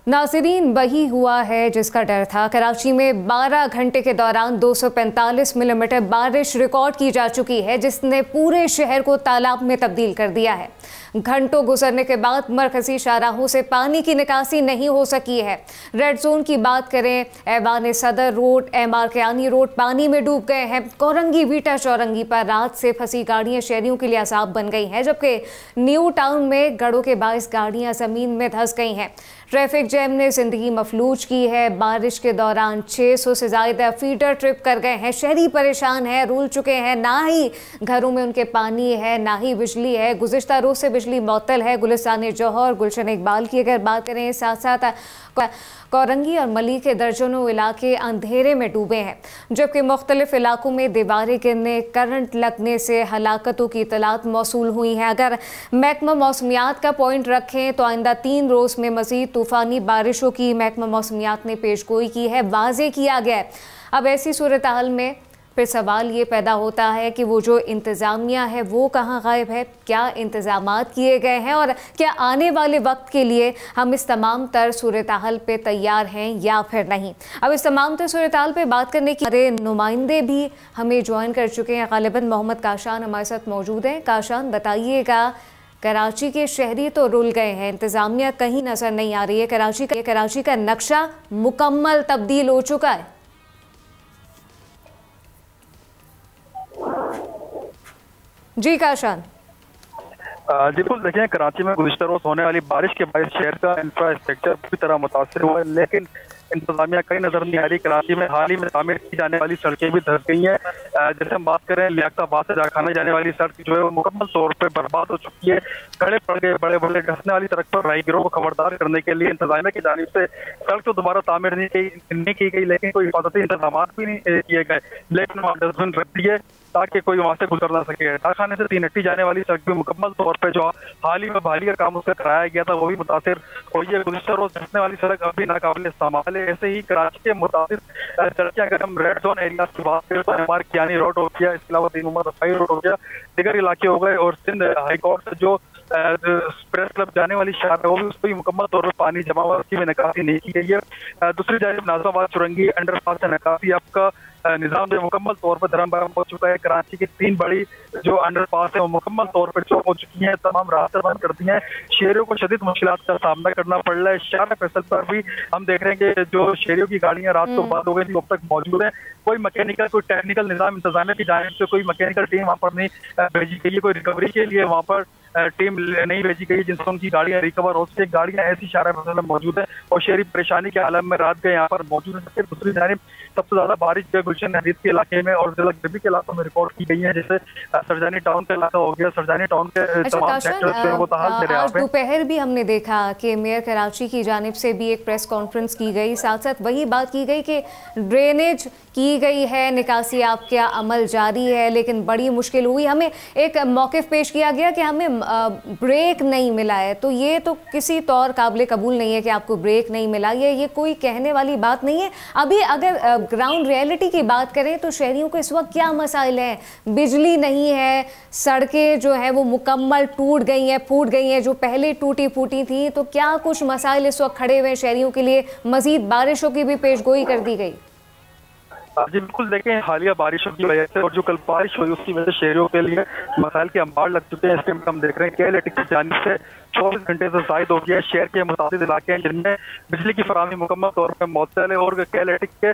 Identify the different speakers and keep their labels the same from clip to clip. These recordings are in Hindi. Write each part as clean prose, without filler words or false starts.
Speaker 1: नाज़रीन, वही हुआ है जिसका डर था। कराची में 12 घंटे के दौरान 245 मिलीमीटर बारिश रिकॉर्ड की जा चुकी है, जिसने पूरे शहर को तालाब में तब्दील कर दिया है। घंटों गुजरने के बाद मरकजी शाहराहों से पानी की निकासी नहीं हो सकी है। रेड जोन की बात करें, ऐवान सदर रोड, एमआर कियानी रोड पानी में डूब गए हैं। कोरंगी वीटा चौरंगी पर रात से फंसी गाड़ियां शहरियों के लिए अजाब बन गई हैं, जबकि न्यू टाउन में गड़ों के बाइस गाड़ियां जमीन में धंस गई हैं। ट्रैफिक जैम ने जिंदगी मफलूज की है। बारिश के दौरान 600 से ज्यादा फीडर ट्रिप कर गए हैं। शहरी परेशान है, रूल चुके हैं। ना ही घरों में उनके पानी है, ना ही बिजली है। गुज़िश्ता रोज से बिजली मअतल है। गुलिस्तान जौहर, गुलशन इकबाल की अगर बात करें, साथ साथ कोरंगी और मली के दर्जनों इलाके अंधेरे में डूबे हैं, जबकि मुख्तलिफ इलाकों में दीवारें गिरने, करंट लगने से हलाकतों की इतलात मौसूल हुई हैं। अगर महकमा मौसमियात का पॉइंट रखें तो आइंदा 3 रोज़ में मज़ीद तूफ़ानी बारिशों की महकमा मौसमियात ने पेशगोई की है, वाज़े किया गया है। अब ऐसी सूरत हाल में फिर सवाल ये पैदा होता है कि वो जो इंतज़ामिया है वो कहाँ गायब है, क्या इंतज़ामात किए गए हैं और क्या आने वाले वक्त के लिए हम इस तमाम तर सूरत हाल पे तैयार हैं या फिर नहीं। अब इस तमाम तर सूरत हाल पे बात करने की हमारे नुमाइंदे भी हमें ज्वाइन कर चुके हैं। गालिबन मोहम्मद काशान हमारे साथ मौजूद हैं। काशान, बताइएगा, कराची के शहरी तो रुल गए हैं, इंतज़ामिया कहीं नज़र नहीं आ रही है। कराची का नक्शा मुकम्मल तब्दील हो चुका है। जी काशान।
Speaker 2: बिल्कुल, देखिए, कराची में गुज़िश्ता रोज होने वाली बारिश के बाद शहर का इंफ्रास्ट्रक्चर पूरी तरह मुतासर हुआ है, लेकिन इंतजामिया कहीं नजर नहीं आ रही। कराची में हाल ही में तामीर की जाने वाली सड़कें भी धंस गई हैं। जैसे हम बात करें, लियाकताबाद से जाखाना जाने वाली सड़क जो है वो मुकम्मल तौर पर बर्बाद हो चुकी है। खड़े पड़ गए बड़े बड़े धंसने वाली सड़क पर राहगीरों को खबरदार करने के लिए इंतजामिया की जानिब से सड़क तो दोबारा तामीर नहीं की गई, लेकिन कोई हिफाजती इंतजाम भी नहीं किए गए। लेकिन वहाँ डस्टबिन रख दिए ताकि कोई वहां से गुजर ना सके। कारखाने से 3 हट्टी जाने वाली सड़क भी मुकम्मल तौर पर जो हाल ही में बहाली का काम उसका कराया गया था वो भी मुतासिर हुई है। गुज़िश्ता रोज धंसने वाली सड़क अभी नाकाबिल इस्तेमाल है। ऐसे ही कराची के मुतासिर सड़कें अगर हम रेड जोन एरिया की बात करें तो एमआर कियानी रोड हो गया, इसके अलावा 3 उमर रफाई रोड हो गया, दिगर इलाके हो गए, और सिंध हाई कोर्ट से जो प्रेस क्लब जाने वाली शाह है वो भी उस पर मुकम्मल तौर पर पानी जमा हुआ, उसकी भी निकासी नहीं की गई है। दूसरी जानिब नाज़िमाबाद चुरंगी अंडरपास से निकासी आपका निज़ाम जो मुकम्मल तौर पर धर्म हो चुका है। कराची की 3 बड़ी जो अंडरपास है वो मुकम्मल तौर पर चौक हो चुकी हैं, तमाम रास्ते बंद कर दिए हैं। शहरियों को शदीद मुश्किलात का सामना करना पड़ रहा है। शाह फैसल पर भी हम देख रहे हैं कि जो शहरियों की गाड़ियां रात को बंद हो गई थी अब तक मौजूद है। कोई मैकेनिकल, कोई टेक्निकल निज़ाम इंतजामिया की जानिब से कोई मैकेनिकल टीम वहाँ पर नहीं भेजी गई है, कोई रिकवरी के लिए वहाँ पर टीम नहीं भेजी गई जिनसे उनकी गाड़ियां रिकवर हो सके। गाड़ियां ऐसी शाह फैसल में मौजूद है और शहरी परेशानी के आलम में रात गए यहाँ पर मौजूद है। दूसरी जानिब सबसे ज्यादा बारिश जो गुलशन हदीद के इलाके में और जिला गिरबी के इलाकों में रिकॉर्ड की गई है, जैसे सरजानी टाउन का इलाका हो गया। सरजानी टाउन के तमाम सेक्टर्स जो है वो ताहाल मेरे
Speaker 1: आज दोपहर भी हमने देखा कि मेयर कराची की जानिब से भी एक प्रेस कॉन्फ्रेंस की गई, साथ साथ वही बात की गई कि ड्रेनेज की गई है, निकासी आपका अमल जारी है, लेकिन बड़ी मुश्किल हुई। हमें एक मौक़िफ़ पेश किया गया कि हमें ब्रेक नहीं मिला है, तो ये तो किसी तौर काबिल कबूल नहीं है कि आपको ब्रेक नहीं मिला। ये कोई कहने वाली बात नहीं है। अभी अगर ग्राउंड रियलिटी की बात करें तो शहरियों को इस वक्त क्या मसाइल हैं? बिजली नहीं है, सड़कें जो है वो मुकम्मल टूट गई हैं, फूट गई हैं, जो पहले टूटी फूटी थी। तो क्या कुछ मसाइल इस वक्त खड़े हुए हैं शहरियों के लिए? मजीद बारिशों की भी पेशगोई कर दी गई।
Speaker 2: जी बिल्कुल, देखें, हालिया बारिशों की वजह से और जो कल बारिश हुई उसकी वजह से शहरियों के लिए मसाइल के अंबार लग चुके हैं। इसके हम देख रहे हैं कि इलेक्ट्रिक की जानिब से 24 घंटे से जायद हो गया है। शहर के मुताबिक इलाके हैं जिनमें बिजली की फराहमी मुकम्मल तौर पर मौतल है और इलेक्ट्रिक के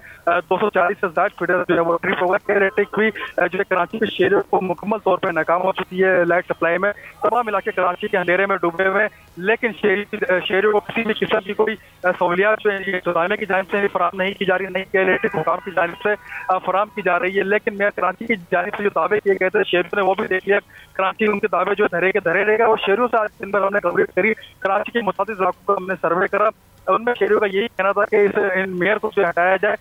Speaker 2: 240 से ज्यादा फीडर जो है वो ट्रिप होगा। इलेक्ट्रिक भी जो है कराची के शहरों को मुकम्मल तौर पर नाकाम हो चुकी है लाइट सप्लाई में। तमाम इलाके कराची के अंधेरे में डूबे हुए हैं, लेकिन शहरों को किसी भी किस्म की कोई सहूलियात जो है इंतजामिया की जानिब से फराहम नहीं की जा रही, नहीं कि इलेक्ट्रिक हुकाम की जानिब से फराहम की जा रही है। लेकिन मैं कराची की जानिब से जो दावे किए गए थे शहरों ने वो भी देख लिया। कराची उनके दावे जो धरे के धरे रहेगा और शहरों से आज दिन भर हमने कवरेज करी। कराची के मुताबिक इलाकों को हमने सर्वे करा, उनमें शहरियों का यही कहना था कि इस मेयर को जो हटाया जाए।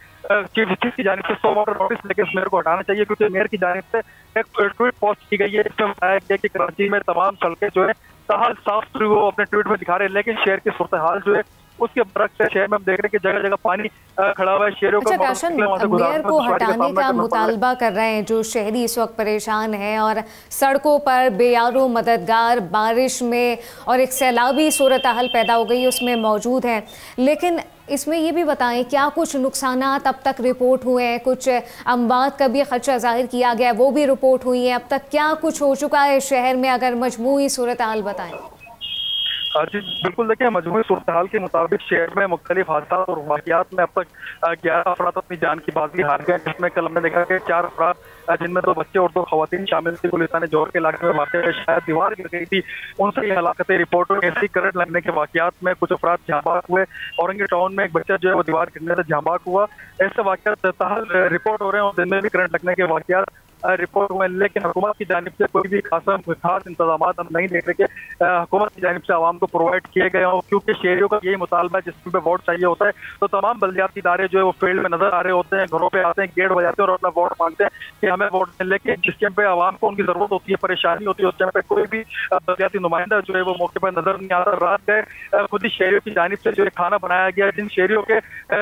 Speaker 2: चीफ जस्टिस की जानिब से 100 वाटर नोटिस लेकर इस मेयर को हटाना चाहिए, क्योंकि मेयर की जानिब से एक ट्वीट पोस्ट की गई है जिसमें बताया गया कि कराची में तमाम सड़कें जो है ताहाल साफ सुथरी वो अपने ट्वीट में दिखा रहे हैं, लेकिन शहर की सूरत हाल जो है उसके बरक्स शहर में हम देख रहे हैं कि जगह जगह पानी खड़ा हुआ है। शहरों
Speaker 1: अच्छा काशन, मेयर को हटाने का मुतालबा कर रहे हैं जो शहरी इस वक्त परेशान हैं और सड़कों पर बेयारो मददगार बारिश में और एक सैलाबी सूरत हाल पैदा हो गई उसमें मौजूद हैं, लेकिन इसमें ये भी बताएं क्या कुछ नुकसानात अब तक रिपोर्ट हुए हैं? कुछ अमवात का भी खदशा जाहिर किया गया, वो भी रिपोर्ट हुई है। अब तक क्या कुछ हो चुका है शहर में, अगर मजमूई सूरत हाल बताएं।
Speaker 2: जी बिल्कुल, देखिए मजमूई सूरत हाल के मुताबिक शहर में मुख्तलिफ हादसा और वाक़यात में अब तक 11 अफराद अपनी जान की बाजी हार गए, जिसमें कल हमने देखा कि 4 अफराद जिनमें 2 बच्चे और 2 खवातीन शामिल थी। गुलिस्तान जोर के इलाके में वाक़या में शायद दीवार गिर गई थी, उनसे ये हलाकतें रिपोर्ट हुई। ऐसी करंट लगने के वाक़यात में कुछ अफराद जहाँ बाग हुए। औरंगी टाउन में एक बच्चा जो है वो दीवार गिरने से जहाँ बाग हुआ। ऐसे वाक़यात ताहाल रिपोर्ट हो रहे हैं और दिन में भी करंट लगने के वाक़यात रिपोर्ट हुए, लेकिन हुकूमत की जानिब से कोई भी खास इंतजाम हम नहीं देख रहे कि हुकूमत की जानिब से आवाम को प्रोवाइड किए गए हों, क्योंकि शहरियों का यही मुतालबा है जिसमें पे वोट चाहिए होता है। तो तमाम बल्दियाती इदारे जो है वो फील्ड में नजर आ रहे होते हैं, घरों पे आते हैं, गेट बजाते हैं और अपना वोट मांगते हैं कि हमें वोट दें। लेकिन जिस टाइम पे आवाम को उनकी जरूरत होती है, परेशानी होती है, उस टाइम पे कोई भी बल्दियाती नुमाइंदा जो है वो मौके पर नजर नहीं आता। रात गए खुद ही शहरियों की जानिब से जो है खाना बनाया गया, जिन शहरियों के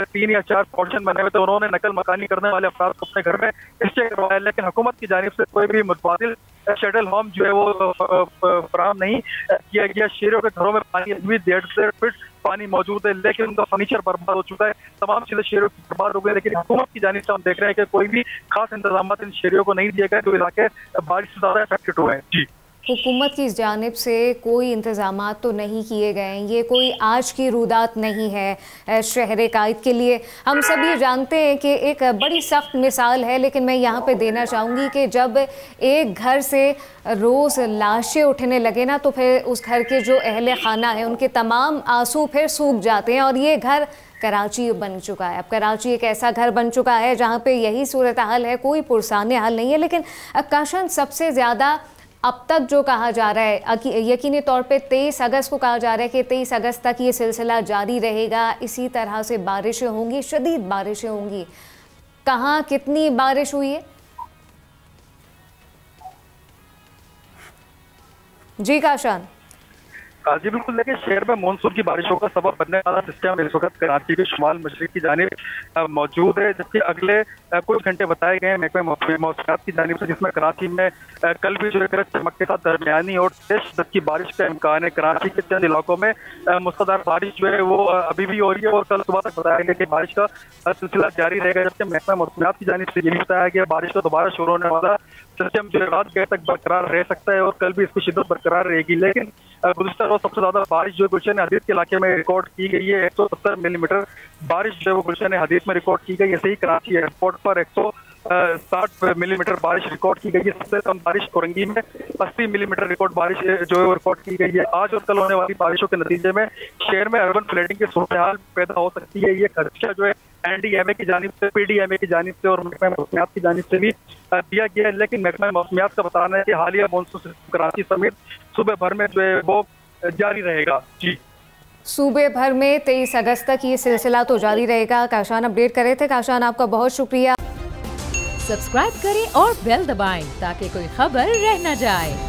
Speaker 2: 3 या 4 पोर्शन बने हुए थे उन्होंने नकल मकानी करने वाले अफराद को अपने घर में स्टे करवाया, लेकिन हुकूमत की जानिब से कोई भी मुतबादिल शटल होम जो है वो फराहम नहीं किया गया। शहरियों के घरों में पानी भी 1.5 फीट पानी मौजूद है, लेकिन उनका फर्नीचर बर्बाद हो चुका है, तमाम चीजें शहरों की बर्बाद हो गई। लेकिन हुकूमत की जानिब से हम देख रहे हैं कि कोई भी खास इंतजाम इन शहरियों को नहीं दिए गए जो इलाके बारिश से ज्यादा अफेक्टेड हुए हैं। जी,
Speaker 1: हुकूमत की जानिब से कोई इंतज़ामात तो नहीं किए गए हैं, ये कोई आज की रुदात नहीं है शहर कायद के लिए। हम सब ये जानते हैं कि एक बड़ी सख्त मिसाल है, लेकिन मैं यहाँ पे देना चाहूँगी कि जब एक घर से रोज़ लाशें उठने लगे ना, तो फिर उस घर के जो अहले खाना है उनके तमाम आंसू फिर सूख जाते हैं। और ये घर कराची बन चुका है। अब कराची एक ऐसा घर बन चुका है जहाँ पे यही सूरत हाल है, कोई पुरसाने हाल नहीं है। लेकिन काशन, सबसे ज़्यादा अब तक जो कहा जा रहा है, यकीनी तौर पे 23 अगस्त को कहा जा रहा है कि 23 अगस्त तक ये सिलसिला जारी रहेगा, इसी तरह से बारिशें होंगी, शदीद बारिशें होंगी। कहाँ कितनी बारिश हुई है? जी काशान।
Speaker 2: जी बिल्कुल, देखिए शहर में मानसून की बारिशों का सबब बनने वाला सिस्टम इस वक्त कराची के शुमाल मशरिक की जानिब मौजूद है, जबकि अगले कुछ घंटे बताए गए हैं महकमे मौसमियात की जानिब से, जिसमें कराची में कल भी जो है चमक के साथ दरमियानी और तेज शिद्दत की बारिश का इम्कान है। कराची के चंद इलाकों में मुसलधार बारिश जो है वो अभी भी हो रही है और कल सुबह तक बताया गया कि बारिश का सिलसिला जारी रहेगा। जबकि महकमे मौसमियात की जानिब से ये भी बताया गया बारिश का दोबारा शुरू होने वाला सिस्टम जो है रात गए तक बरकरार रह सकता है और कल भी इसकी शिद्दत बरकरार रहेगी। लेकिन गुज़िश्ता रोज सबसे ज्यादा बारिश जो गुलशन हदीद के इलाके में रिकॉर्ड की गई है, 170 मिलीमीटर बारिश जो है वो गुलशन हदीद में रिकॉर्ड की गई। ऐसे ही कराची एयरपोर्ट पर 160 मिलीमीटर बारिश रिकॉर्ड की गई है। सबसे कम बारिश कोरंगी में 80 मिलीमीटर रिकॉर्ड बारिश जो है रिकॉर्ड की गई है। आज और कल होने वाली बारिशों के नतीजे में शहर में अर्बन फ्लडिंग की सूरत हाल पैदा हो सकती है। ये खदशा जो है NDMA की जानिब से, PDMA की जानिब से और महकमा मौसमियात की जानिब से भी दिया गया है। लेकिन महकमा मौसमियात का बताना है कि हालिया मानसून कराची समेत सूबे भर में जो है वो जारी रहेगा। जी,
Speaker 1: सूबे भर में 23 अगस्त तक ये सिलसिला तो जारी रहेगा। काशान अपडेट कर रहे थे। काशान, आपका बहुत शुक्रिया।
Speaker 3: सब्सक्राइब करें और बेल दबाएं ताकि कोई खबर रह न जाए।